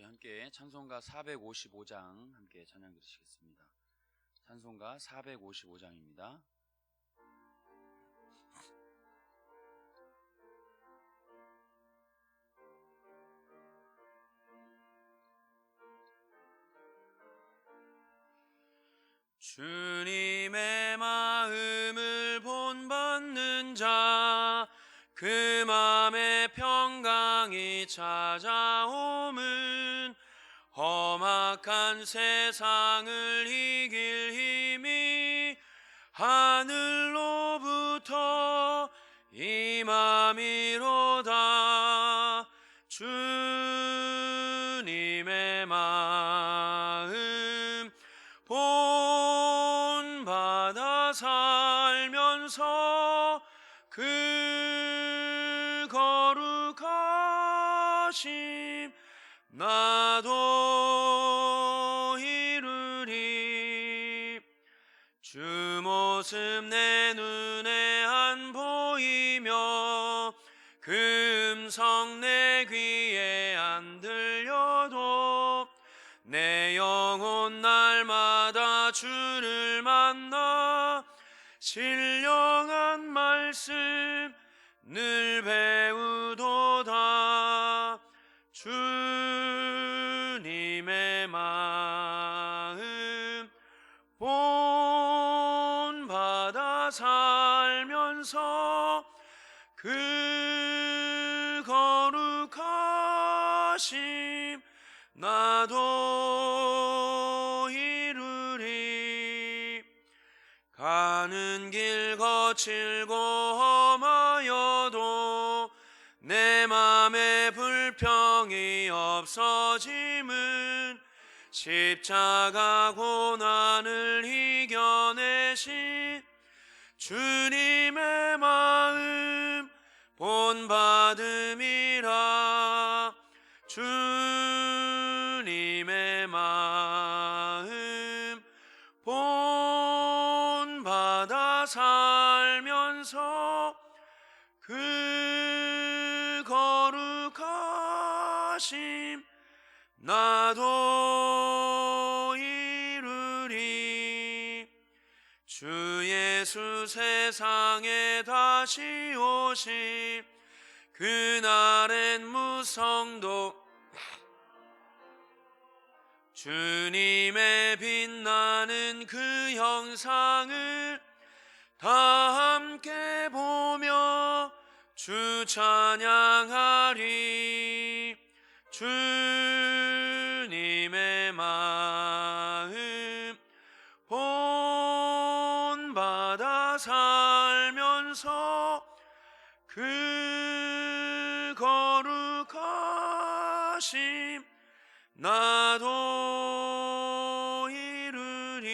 함께 찬송가 455장 함께 찬양 드리시겠습니다. 찬송가 455장입니다. 주님의 마음을 본받는 자, 그 맘에 평강이 찾아옴은 험악한 세상을 이길 힘이 하늘로부터 임함이로다. 주님의 마음 본받아 살면서 그 거룩하심 나도 이루리. 주 모습 내 눈에 안 보이며 그 음성 내 귀에 안 들려도 내 영혼 날마다 주를 만나 신령한 말씀 늘 배우도다. 주님의 마음 본받아 살면서 그 거룩하심 나도 이루리. 가는 길 거칠고 험하여도 내 맘에 불평이 없어짐은 십자가 고난을 이겨내신 주님의 마음 본받음이라. 주님의 마음 본받아 살면서 그 거룩하심 나도 이루리. 주 예수 세상에 다시 오심 그날엔 무성도 주님의 빛나는 그 형상을 다 함께 보며 주 찬양하리. 주님의 마음 본받아 살면서 그 거룩하심 나도 이루리.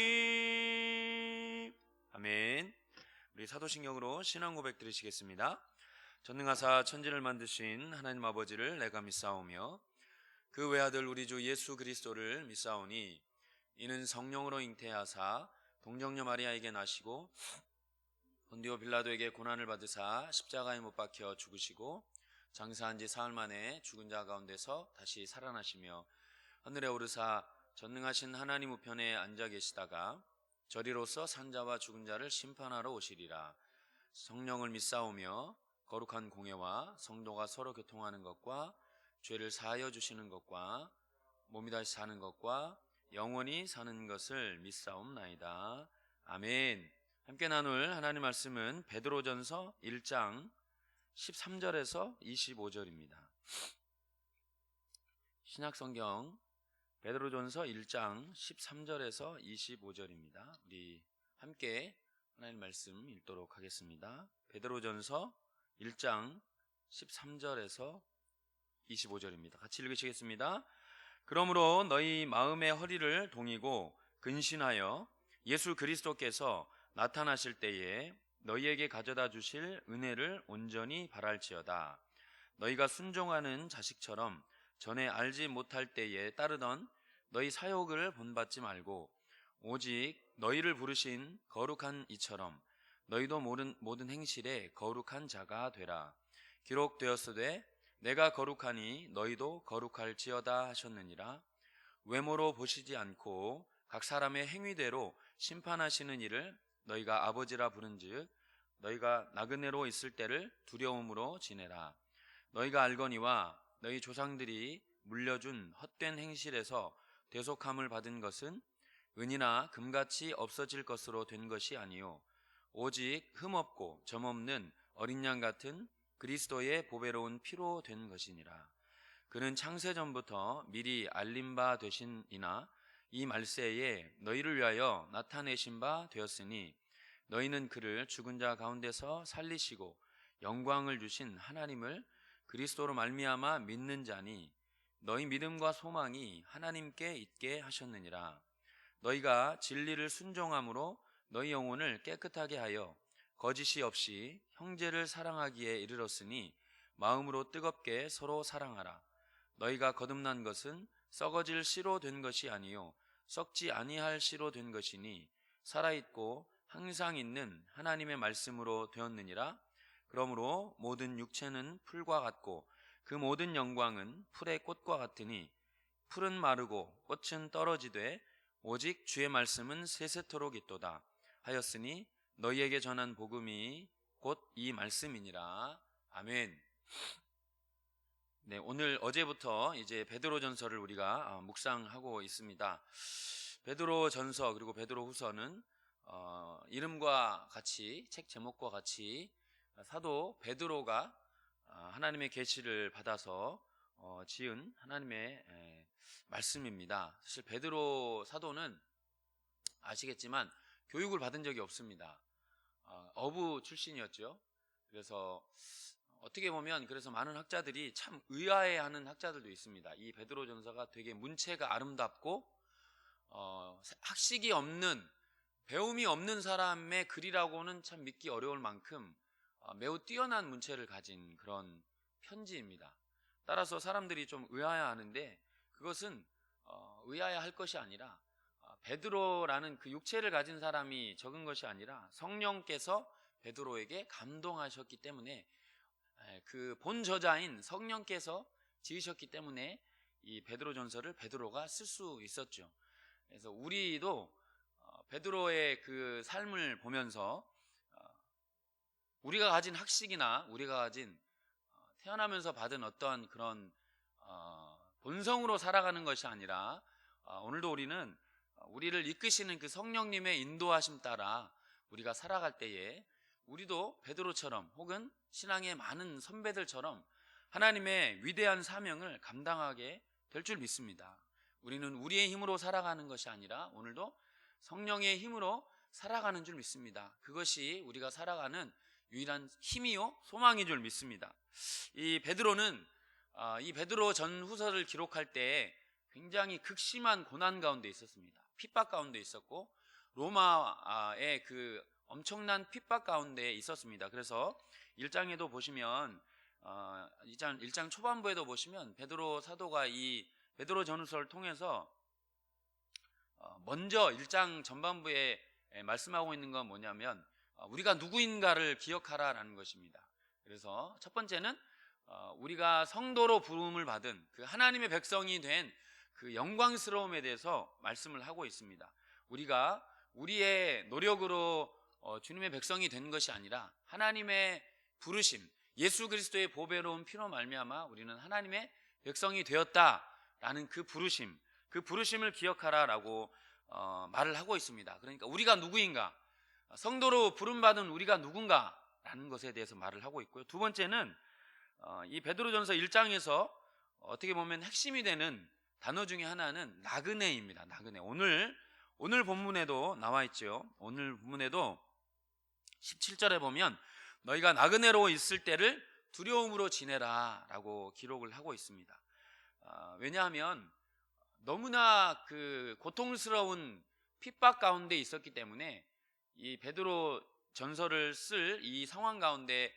아멘. 우리 사도신경으로 신앙 고백 드리시겠습니다. 전능하사 천지를 만드신 하나님 아버지를 내가 믿사오며 그 외아들 우리 주 예수 그리스도를 믿사오니 이는 성령으로 잉태하사 동정녀 마리아에게 나시고 본디오 빌라도에게 고난을 받으사 십자가에 못 박혀 죽으시고 장사한 지 사흘 만에 죽은 자 가운데서 다시 살아나시며 하늘에 오르사 전능하신 하나님 우편에 앉아 계시다가 저리로서 산자와 죽은 자를 심판하러 오시리라. 성령을 믿사오며 거룩한 공예와 성도가 서로 교통하는 것과 죄를 사하여 주시는 것과 몸이 다시 사는 것과 영원히 사는 것을 믿사옵나이다. 아멘. 함께 나눌 하나님 말씀은 베드로전서 1장 13절에서 25절입니다. 신약성경 베드로전서 1장 13절에서 25절입니다. 우리 함께 하나님 말씀 읽도록 하겠습니다. 베드로전서 1장 13절에서 25절입니다. 같이 읽으시겠습니다. 그러므로 너희 마음의 허리를 동이고 근신하여 예수 그리스도께서 나타나실 때에 너희에게 가져다 주실 은혜를 온전히 바랄지어다. 너희가 순종하는 자식처럼 전에 알지 못할 때에 따르던 너희 사욕을 본받지 말고 오직 너희를 부르신 거룩한 이처럼 너희도 모든 행실에 거룩한 자가 되라. 기록되었으되 내가 거룩하니 너희도 거룩할지어다 하셨느니라. 외모로 보시지 않고 각 사람의 행위대로 심판하시는 이를 너희가 아버지라 부른즉 너희가 나그네로 있을 때를 두려움으로 지내라. 너희가 알거니와 너희 조상들이 물려준 헛된 행실에서 대속함을 받은 것은 은이나 금같이 없어질 것으로 된 것이 아니요 오직 흠없고 점없는 어린 양 같은 그리스도의 보배로운 피로 된 것이니라. 그는 창세전부터 미리 알림 바 되신 이나 이 말세에 너희를 위하여 나타내신 바 되었으니 너희는 그를 죽은 자 가운데서 살리시고 영광을 주신 하나님을 그리스도로 말미암아 믿는 자니 너희 믿음과 소망이 하나님께 있게 하셨느니라. 너희가 진리를 순종함으로 너희 영혼을 깨끗하게 하여 거짓이 없이 형제를 사랑하기에 이르렀으니 마음으로 뜨겁게 서로 사랑하라. 너희가 거듭난 것은 썩어질 씨로 된 것이 아니요 썩지 아니할 씨로 된 것이니 살아있고 항상 있는 하나님의 말씀으로 되었느니라. 그러므로 모든 육체는 풀과 같고 그 모든 영광은 풀의 꽃과 같으니 풀은 마르고 꽃은 떨어지되 오직 주의 말씀은 세세토록 있도다 하였으니 너희에게 전한 복음이 곧 이 말씀이니라. 아멘. 네, 오늘 어제부터 이제 베드로전서를 우리가 묵상하고 있습니다. 베드로전서 그리고 베드로후서는 이름과 같이 책 제목과 같이 사도 베드로가 하나님의 계시를 받아서 지은 하나님의 말씀입니다. 사실 베드로 사도는 아시겠지만 교육을 받은 적이 없습니다. 어부 출신이었죠. 그래서 어떻게 보면 그래서 많은 학자들이 참 의아해하는 학자들도 있습니다. 이 베드로전서가 되게 문체가 아름답고 학식이 없는 배움이 없는 사람의 글이라고는 참 믿기 어려울 만큼 매우 뛰어난 문체를 가진 그런 편지입니다. 따라서 사람들이 좀 의아해하는데 그것은 의아해할 것이 아니라 베드로라는 그 육체를 가진 사람이 적은 것이 아니라 성령께서 베드로에게 감동하셨기 때문에 그 본 저자인 성령께서 지으셨기 때문에 이 베드로전서를 베드로가 쓸 수 있었죠. 그래서 우리도 베드로의 그 삶을 보면서 우리가 가진 학식이나 우리가 가진 태어나면서 받은 어떠한 그런 본성으로 살아가는 것이 아니라 오늘도 우리는 우리를 이끄시는 그 성령님의 인도하심 따라 우리가 살아갈 때에 우리도 베드로처럼 혹은 신앙의 많은 선배들처럼 하나님의 위대한 사명을 감당하게 될 줄 믿습니다. 우리는 우리의 힘으로 살아가는 것이 아니라 오늘도 성령의 힘으로 살아가는 줄 믿습니다. 그것이 우리가 살아가는 유일한 힘이요 소망인 줄 믿습니다. 이 베드로는 이 베드로 전후서를 기록할 때 굉장히 극심한 고난 가운데 있었습니다. 핍박 가운데 있었고 로마의 그 엄청난 핍박 가운데 있었습니다. 그래서 1장에도 보시면 1장 초반부에도 보시면 베드로 사도가 이 베드로 전후서를 통해서 먼저 1장 전반부에 말씀하고 있는 건 뭐냐면 우리가 누구인가를 기억하라라는 것입니다. 그래서 첫 번째는 우리가 성도로 부름을 받은 그 하나님의 백성이 된 그 영광스러움에 대해서 말씀을 하고 있습니다. 우리가 우리의 노력으로 주님의 백성이 된 것이 아니라 하나님의 부르심, 예수 그리스도의 보배로운 피로 말미암아 우리는 하나님의 백성이 되었다라는 그 부르심을 기억하라라고 말을 하고 있습니다. 그러니까 우리가 누구인가, 성도로 부름받은 우리가 누군가라는 것에 대해서 말을 하고 있고요. 두 번째는 이 베드로전서 1장에서 어떻게 보면 핵심이 되는 단어 중에 하나는 나그네입니다. 나그네. 오늘 본문에도 나와 있죠. 오늘 본문에도 17절에 보면 너희가 나그네로 있을 때를 두려움으로 지내라 라고 기록을 하고 있습니다. 왜냐하면 너무나 그 고통스러운 핍박 가운데 있었기 때문에 이 베드로 전서를 쓸 이 상황 가운데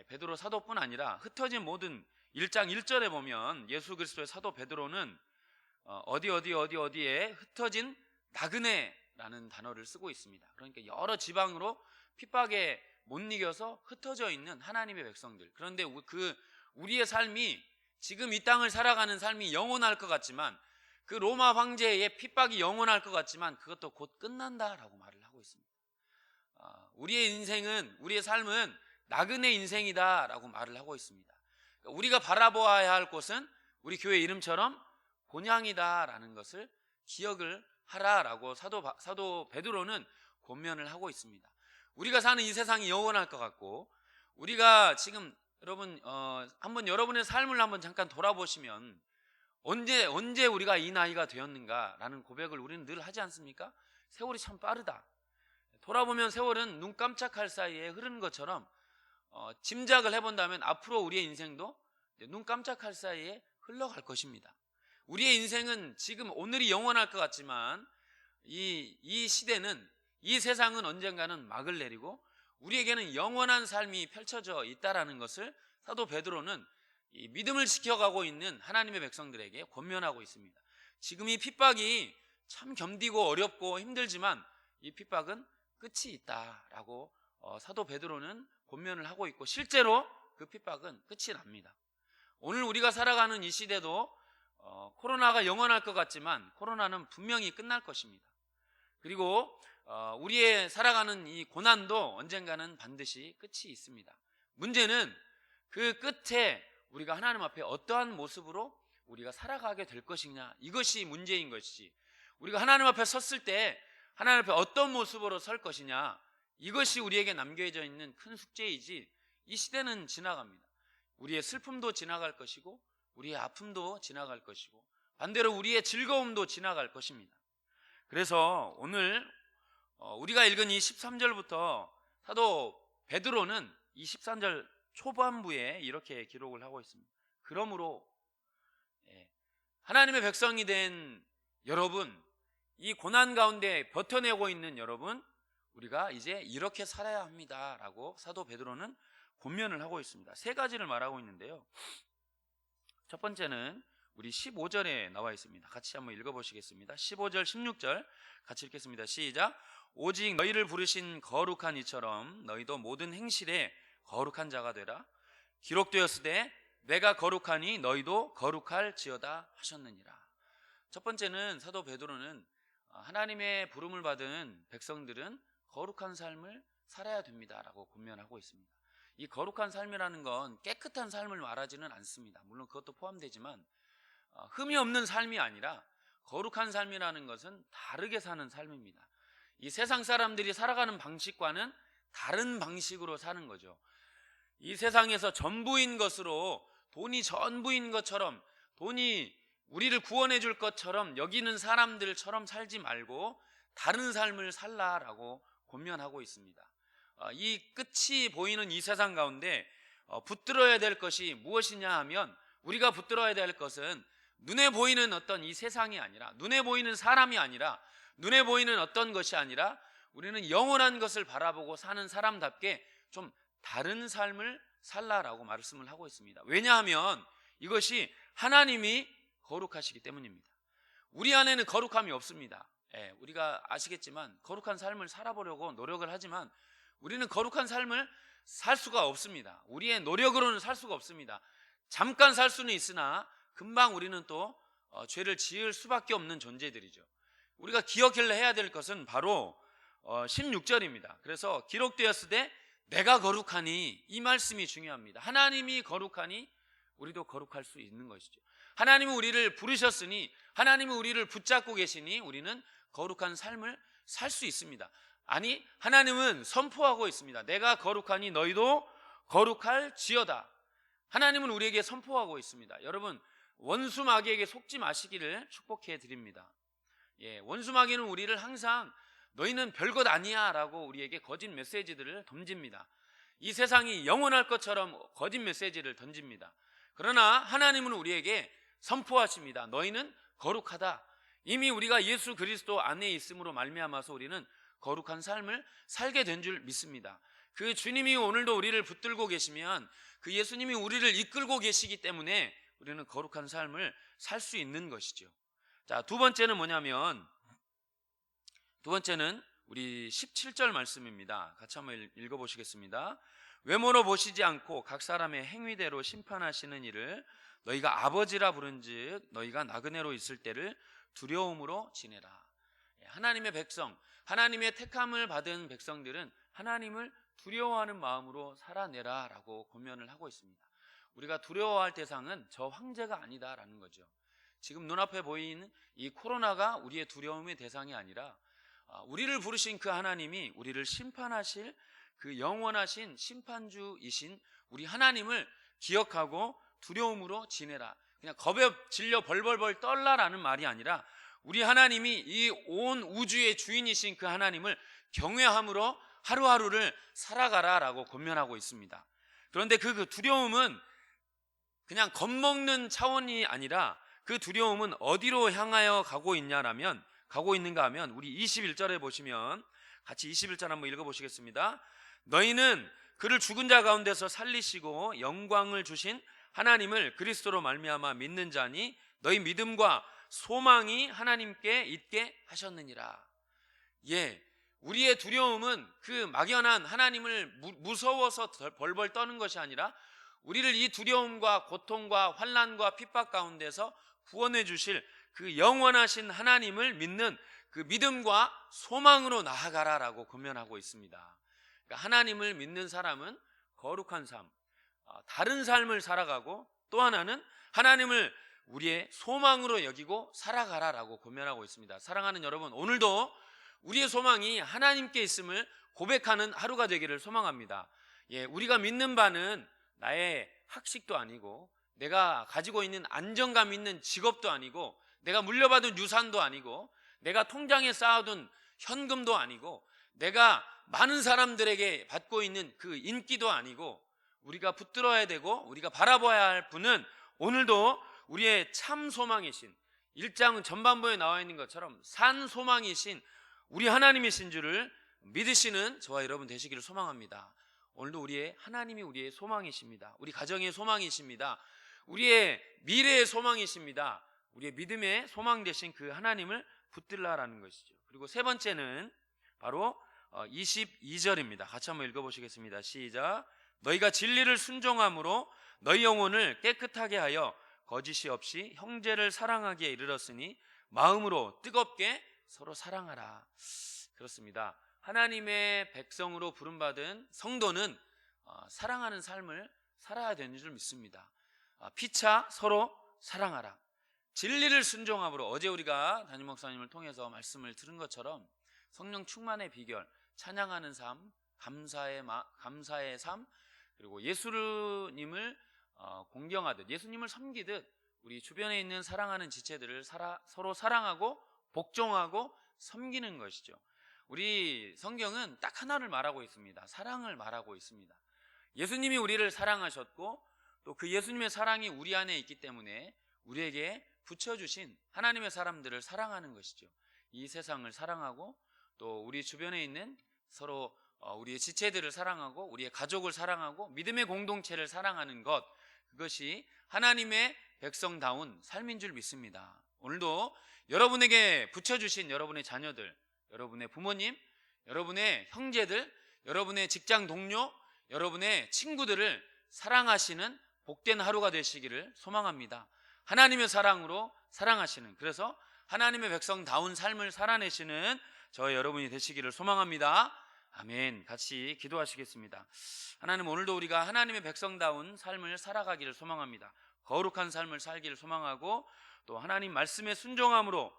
베드로 사도뿐 아니라 흩어진 모든 1장 1절에 보면 예수 그리스도의 사도 베드로는 어디에 흩어진 나그네라는 단어를 쓰고 있습니다. 그러니까 여러 지방으로 핍박에 못 이겨서 흩어져 있는 하나님의 백성들. 그런데 우리의 삶이 지금 이 땅을 살아가는 삶이 영원할 것 같지만, 그 로마 황제의 핍박이 영원할 것 같지만 그것도 곧 끝난다라고 말을 하고 있습니다. 우리의 인생은, 우리의 삶은 나그네 인생이다라고 말을 하고 있습니다. 우리가 바라보아야 할 곳은 우리 교회 이름처럼 본향이다라는 것을 기억을 하라라고 사도 베드로는 권면을 하고 있습니다. 우리가 사는 이 세상이 영원할 것 같고, 우리가 지금 여러분 한번 여러분의 삶을 한번 잠깐 돌아보시면 언제 우리가 이 나이가 되었는가라는 고백을 우리는 늘 하지 않습니까? 세월이 참 빠르다. 돌아보면 세월은 눈 깜짝할 사이에 흐르는 것처럼 짐작을 해본다면 앞으로 우리의 인생도 눈 깜짝할 사이에 흘러갈 것입니다. 우리의 인생은 지금 오늘이 영원할 것 같지만 이 시대는, 이 세상은 언젠가는 막을 내리고 우리에게는 영원한 삶이 펼쳐져 있다라는 것을 사도 베드로는 이 믿음을 지켜가고 있는 하나님의 백성들에게 권면하고 있습니다. 지금 이 핍박이 참 견디고 어렵고 힘들지만 이 핍박은 끝이 있다라고 사도 베드로는 권면을 하고 있고, 실제로 그 핍박은 끝이 납니다. 오늘 우리가 살아가는 이 시대도 코로나가 영원할 것 같지만 코로나는 분명히 끝날 것입니다. 그리고 우리의 살아가는 이 고난도 언젠가는 반드시 끝이 있습니다. 문제는 그 끝에 우리가 하나님 앞에 어떠한 모습으로 우리가 살아가게 될 것이냐, 이것이 문제인 것이지, 우리가 하나님 앞에 섰을 때 하나님 앞에 어떤 모습으로 설 것이냐, 이것이 우리에게 남겨져 있는 큰 숙제이지, 이 시대는 지나갑니다. 우리의 슬픔도 지나갈 것이고 우리의 아픔도 지나갈 것이고 반대로 우리의 즐거움도 지나갈 것입니다. 그래서 오늘 우리가 읽은 이 13절부터 사도 베드로는 이 13절 초반부에 이렇게 기록을 하고 있습니다. 그러므로 하나님의 백성이 된 여러분, 이 고난 가운데 버텨내고 있는 여러분, 우리가 이제 이렇게 살아야 합니다 라고 사도 베드로는 권면을 하고 있습니다. 세 가지를 말하고 있는데요, 첫 번째는 우리 15절에 나와 있습니다. 같이 한번 읽어보시겠습니다. 15절 16절 같이 읽겠습니다. 시작. 오직 너희를 부르신 거룩한 이처럼 너희도 모든 행실에 거룩한 자가 되라. 기록되었으되 내가 거룩하니 너희도 거룩할지어다 하셨느니라. 첫 번째는 사도 베드로는 하나님의 부름을 받은 백성들은 거룩한 삶을 살아야 됩니다라고 권면하고 있습니다. 이 거룩한 삶이라는 건 깨끗한 삶을 말하지는 않습니다. 물론 그것도 포함되지만 흠이 없는 삶이 아니라 거룩한 삶이라는 것은 다르게 사는 삶입니다. 이 세상 사람들이 살아가는 방식과는 다른 방식으로 사는 거죠. 이 세상에서 전부인 것으로, 돈이 전부인 것처럼, 돈이 우리를 구원해 줄 것처럼 여기는 사람들처럼 살지 말고 다른 삶을 살라라고 권면하고 있습니다. 이 끝이 보이는 이 세상 가운데 붙들어야 될 것이 무엇이냐 하면, 우리가 붙들어야 될 것은 눈에 보이는 어떤 이 세상이 아니라, 눈에 보이는 사람이 아니라, 눈에 보이는 어떤 것이 아니라 우리는 영원한 것을 바라보고 사는 사람답게 좀 다른 삶을 살라라고 말씀을 하고 있습니다. 왜냐하면 이것이 하나님이 거룩하시기 때문입니다. 우리 안에는 거룩함이 없습니다. 우리가 아시겠지만 거룩한 삶을 살아보려고 노력을 하지만 우리는 거룩한 삶을 살 수가 없습니다. 우리의 노력으로는 살 수가 없습니다. 잠깐 살 수는 있으나 금방 우리는 또 죄를 지을 수밖에 없는 존재들이죠. 우리가 기억을 해야 될 것은 바로 16절입니다. 그래서 기록되었으되 내가 거룩하니, 이 말씀이 중요합니다. 하나님이 거룩하니 우리도 거룩할 수 있는 것이죠. 하나님은 우리를 부르셨으니, 하나님은 우리를 붙잡고 계시니 우리는 거룩한 삶을 살 수 있습니다. 아니, 하나님은 선포하고 있습니다. 내가 거룩하니 너희도 거룩할지어다. 하나님은 우리에게 선포하고 있습니다. 여러분, 원수 마귀에게 속지 마시기를 축복해 드립니다. 원수 마귀는 우리를 항상 너희는 별것 아니야 라고 우리에게 거짓 메시지들을 던집니다. 이 세상이 영원할 것처럼 거짓 메시지를 던집니다. 그러나 하나님은 우리에게 선포하십니다. 너희는 거룩하다. 이미 우리가 예수 그리스도 안에 있음으로 말미암아서 우리는 거룩한 삶을 살게 된 줄 믿습니다. 그 주님이 오늘도 우리를 붙들고 계시면, 그 예수님이 우리를 이끌고 계시기 때문에 우리는 거룩한 삶을 살 수 있는 것이죠. 자, 두 번째는 뭐냐면, 두 번째는 우리 17절 말씀입니다. 같이 한번 읽어보시겠습니다. 외모로 보시지 않고 각 사람의 행위대로 심판하시는 이를 너희가 아버지라 부른즉 너희가 나그네로 있을 때를 두려움으로 지내라. 하나님의 백성, 하나님의 택함을 받은 백성들은 하나님을 두려워하는 마음으로 살아내라 라고 권면을 하고 있습니다. 우리가 두려워할 대상은 저 황제가 아니다라는 거죠. 지금 눈앞에 보이는 이 코로나가 우리의 두려움의 대상이 아니라 우리를 부르신 그 하나님이 우리를 심판하실 그 영원하신 심판주이신 우리 하나님을 기억하고 두려움으로 지내라. 그냥 겁에 질려 벌벌벌 떨라라는 말이 아니라 우리 하나님이 이 온 우주의 주인이신 그 하나님을 경외함으로 하루하루를 살아가라라고 권면하고 있습니다. 그런데 그 두려움은 그냥 겁먹는 차원이 아니라 그 두려움은 어디로 향하여 가고 있는가 하면 우리 21절에 보시면 같이 21절 한번 읽어보시겠습니다. 너희는 그를 죽은 자 가운데서 살리시고 영광을 주신 하나님을 그리스도로 말미암아 믿는 자니 너희 믿음과 소망이 하나님께 있게 하셨느니라. 우리의 두려움은 그 막연한 하나님을 무서워서 벌벌 떠는 것이 아니라 우리를 이 두려움과 고통과 환난과 핍박 가운데서 구원해 주실 그 영원하신 하나님을 믿는 그 믿음과 소망으로 나아가라라고 권면하고 있습니다. 그러니까 하나님을 믿는 사람은 거룩한 삶, 다른 삶을 살아가고 또 하나는 하나님을 우리의 소망으로 여기고 살아가라라고 권면하고 있습니다. 사랑하는 여러분, 오늘도 우리의 소망이 하나님께 있음을 고백하는 하루가 되기를 소망합니다. 우리가 믿는 바는 나의 학식도 아니고 내가 가지고 있는 안정감 있는 직업도 아니고 내가 물려받은 유산도 아니고 내가 통장에 쌓아둔 현금도 아니고 내가 많은 사람들에게 받고 있는 그 인기도 아니고 우리가 붙들어야 되고 우리가 바라봐야 할 분은 오늘도 우리의 참 소망이신 1장 전반부에 나와 있는 것처럼 산 소망이신 우리 하나님이신 줄을 믿으시는 저와 여러분 되시기를 소망합니다. 오늘도 우리의 하나님이 우리의 소망이십니다. 우리 가정의 소망이십니다. 우리의 미래의 소망이십니다. 우리의 믿음의 소망 되신 그 하나님을 붙들라라는 것이죠. 그리고 세 번째는 바로 22절입니다. 같이 한번 읽어보시겠습니다. 시작. 너희가 진리를 순종함으로 너희 영혼을 깨끗하게 하여 거짓이 없이 형제를 사랑하기에 이르렀으니 마음으로 뜨겁게 서로 사랑하라. 그렇습니다. 하나님의 백성으로 부름받은 성도는 사랑하는 삶을 살아야 되는 줄 믿습니다. 피차 서로 사랑하라. 진리를 순종함으로 어제 우리가 담임 목사님을 통해서 말씀을 들은 것처럼 성령 충만의 비결, 찬양하는 삶, 감사의 삶, 그리고 예수님을 공경하듯 예수님을 섬기듯 우리 주변에 있는 사랑하는 지체들을 서로 사랑하고 복종하고 섬기는 것이죠. 우리 성경은 딱 하나를 말하고 있습니다. 사랑을 말하고 있습니다. 예수님이 우리를 사랑하셨고 또 그 예수님의 사랑이 우리 안에 있기 때문에 우리에게 붙여주신 하나님의 사람들을 사랑하는 것이죠. 이 세상을 사랑하고 또 우리 주변에 있는 서로 우리의 지체들을 사랑하고 우리의 가족을 사랑하고 믿음의 공동체를 사랑하는 것, 그것이 하나님의 백성다운 삶인 줄 믿습니다. 오늘도 여러분에게 붙여주신 여러분의 자녀들, 여러분의 부모님, 여러분의 형제들, 여러분의 직장 동료, 여러분의 친구들을 사랑하시는 복된 하루가 되시기를 소망합니다. 하나님의 사랑으로 사랑하시는, 그래서 하나님의 백성다운 삶을 살아내시는 저와 여러분이 되시기를 소망합니다. 아멘. 같이 기도하시겠습니다. 하나님, 오늘도 우리가 하나님의 백성다운 삶을 살아가기를 소망합니다. 거룩한 삶을 살기를 소망하고 또 하나님 말씀에 순종함으로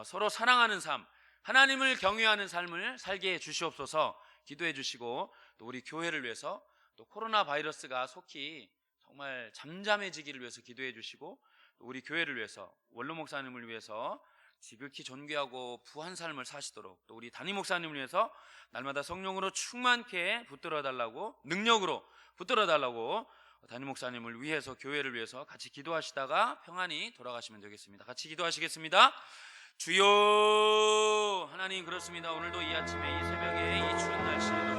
서로 사랑하는 삶, 하나님을 경외하는 삶을 살게 해 주시옵소서. 기도해 주시고 또 우리 교회를 위해서 또 코로나 바이러스가 속히 정말 잠잠해지기를 위해서 기도해 주시고 또 우리 교회를 위해서 원로 목사님을 위해서 지극히 존귀하고 부한 삶을 사시도록 또 우리 담임 목사님을 위해서 날마다 성령으로 충만케 붙들어 달라고, 능력으로 붙들어 달라고 담임 목사님을 위해서, 교회를 위해서 같이 기도하시다가 평안히 돌아가시면 되겠습니다. 같이 기도하시겠습니다. 주여, 하나님, 그렇습니다. 오늘도 이 아침에 이 새벽에 이 추운 날씨에도